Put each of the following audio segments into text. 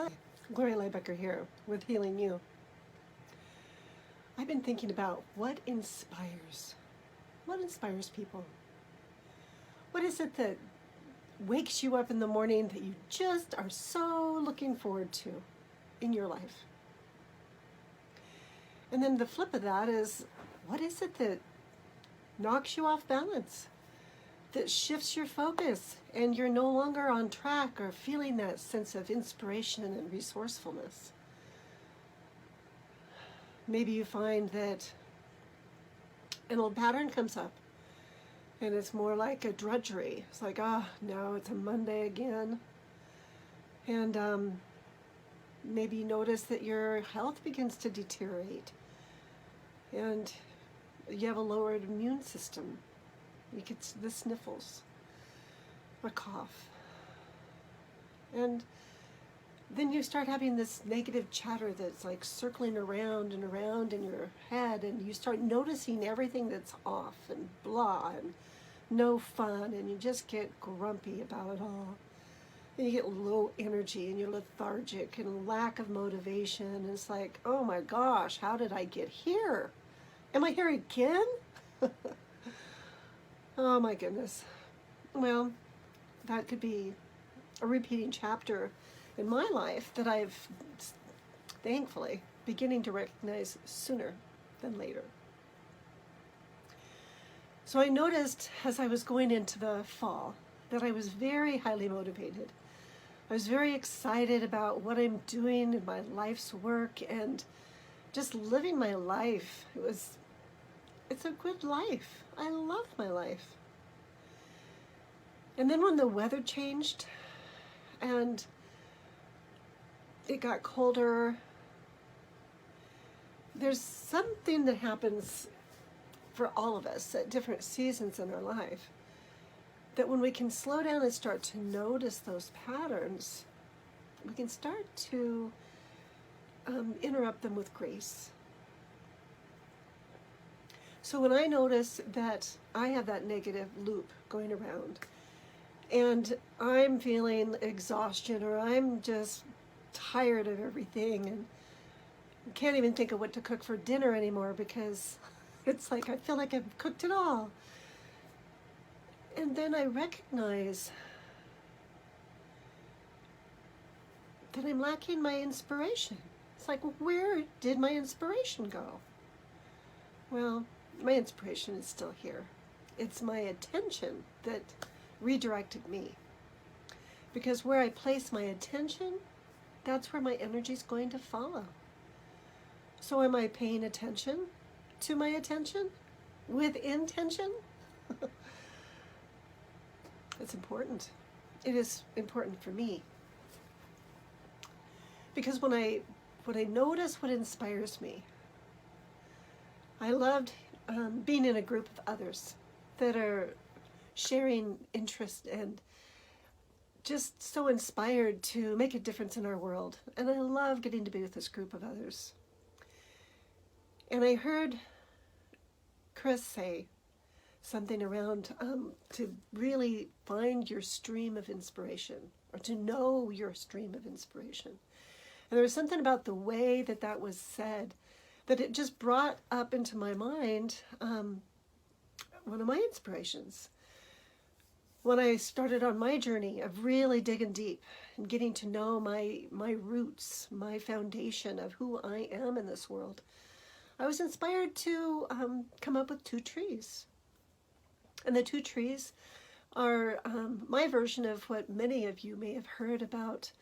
Hi, Gloria Lybecker here with Healing You. I've been thinking about what inspires. What inspires people? What is it that wakes you up in the morning that you just are so looking forward to in your life? And then the flip of that is, what is it that knocks you off balance? That shifts your focus and you're no longer on track or feeling that sense of inspiration and resourcefulness. Maybe you find that an old pattern comes up and it's more like a drudgery. It's like, now it's a Monday again. And maybe you notice that your health begins to deteriorate and you have a lowered immune system. You get the sniffles, a cough. And then you start having this negative chatter that's like circling around and around in your head, and you start noticing everything that's off and blah and no fun, and you just get grumpy about it all. And you get low energy and you're lethargic and lack of motivation. And it's like, oh my gosh, how did I get here? Am I here again? Oh my goodness. Well, that could be a repeating chapter in my life that I've thankfully beginning to recognize sooner than later. So I noticed as I was going into the fall that I was very highly motivated. I was very excited about what I'm doing in my life's work and just living my life. It's a good life. I love my life. And then when the weather changed and it got colder, there's something that happens for all of us at different seasons in our life, that when we can slow down and start to notice those patterns, we can start to interrupt them with grace. So when I notice that I have that negative loop going around and I'm feeling exhaustion or I'm just tired of everything and can't even think of what to cook for dinner anymore because it's like I feel like I've cooked it all. And then I recognize that I'm lacking my inspiration. It's like, where did my inspiration go? Well, my inspiration is still here. It's my attention that redirected me. Because where I place my attention, that's where my energy is going to follow. So am I paying attention to my attention with intention? It's important. It is important for me. Because when I notice what inspires me, I loved being in a group of others that are sharing interest and just so inspired to make a difference in our world. And I love getting to be with this group of others. And I heard Chris say something around to really find your stream of inspiration, or to know your stream of inspiration. And there was something about the way that that was said that it just brought up into my mind one of my inspirations. When I started on my journey of really digging deep and getting to know my roots, my foundation of who I am in this world, I was inspired to come up with two trees. And the two trees are my version of what many of you may have heard about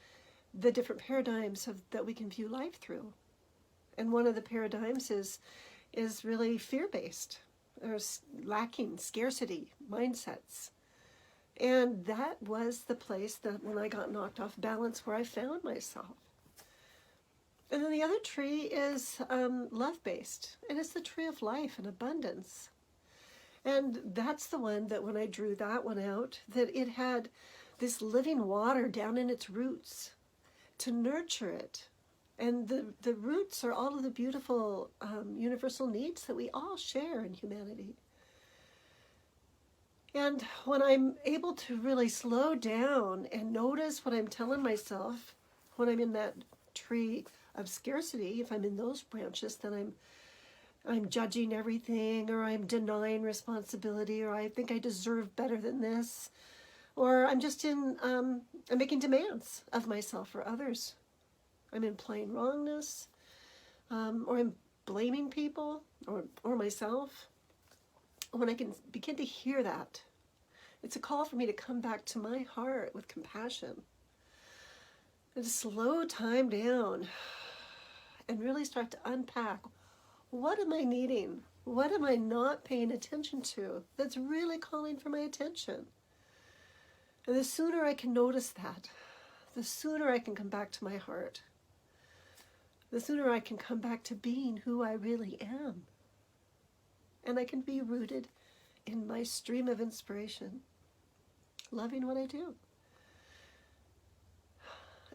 the different paradigms that we can view life through. And one of the paradigms is really fear-based. There's lacking, scarcity mindsets. And that was the place that when I got knocked off balance where I found myself. And then the other tree is love-based, and it's the tree of life and abundance. And that's the one that when I drew that one out, that it had this living water down in its roots to nurture it. And the roots are all of the beautiful universal needs that we all share in humanity. And when I'm able to really slow down and notice what I'm telling myself, When I'm in that tree of scarcity, if I'm in those branches, then I'm judging everything, or I'm denying responsibility, or I think I deserve better than this, or I'm just I'm making demands of myself or others. I'm implying wrongness, or I'm blaming people or myself. When I can begin to hear that, it's a call for me to come back to my heart with compassion and to slow time down and really start to unpack, what am I needing? What am I not paying attention to that's really calling for my attention? And the sooner I can notice that, the sooner I can come back to my heart. The sooner I can come back to being who I really am. And I can be rooted in my stream of inspiration, loving what I do.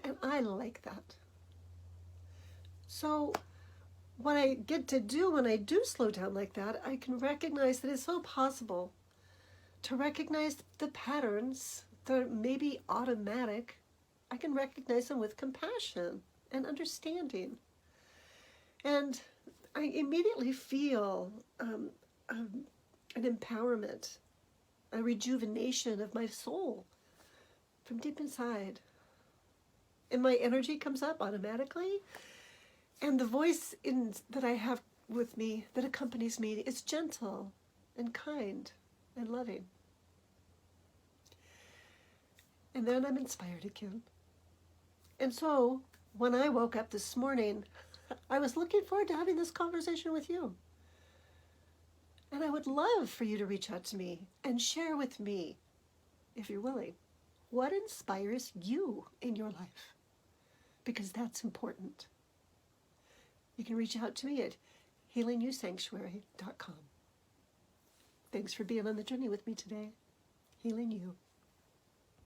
And I like that. So what I get to do when I do slow down like that, I can recognize that it's so possible to recognize the patterns that may be automatic. I can recognize them with compassion and understanding. And I immediately feel an empowerment, a rejuvenation of my soul from deep inside. And my energy comes up automatically. And the voice that I have with me, that accompanies me, is gentle and kind and loving. And then I'm inspired again. And so when I woke up this morning, I was looking forward to having this conversation with you. And I would love for you to reach out to me and share with me, if you're willing, what inspires you in your life. Because that's important. You can reach out to me at healingyoursanctuary.com. Thanks for being on the journey with me today. Healing you.